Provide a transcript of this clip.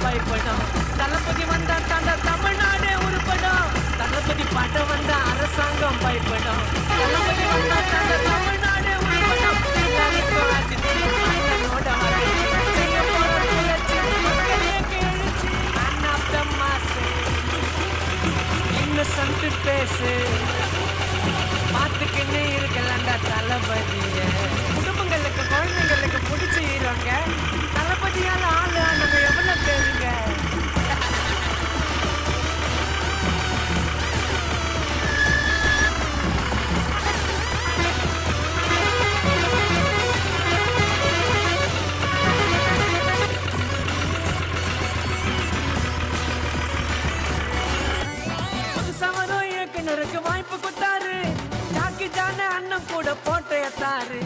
பயப்படும். தளபதி வந்தா தாண்டா தமிழ்நாடே உருப்படும். தளபதி பாட்டம் வந்தா அரசாங்கம் பயப்படும். தளபதி வந்தா தாண்டா தமிழ்நாடே உருப்படும். எல்லாருக்கும் அதிர்ச்சி, அண்ணனோட மகிழ்ச்சி. செய்ய போற முயற்சி, மக்களே கேளுச்சி. Man of the masses, innocent பேசு. பார்த்துக்கின்னு இருக்கலாம்டா தளபதிய. குடும்பங்களுக்கு குழந்தைங்களுக்கு பிடிச்ச ஹீரோங்க. தளபதியால ஆளு நம்ம எவ்வளவு பேருங்க. புதுசவரோ இயக்குனருக்கு வாய்ப்பு கொடுத்தாரு. ஜாக்கி ஜான அண்ணன் கூட போட்டோ எடுத்தாரு.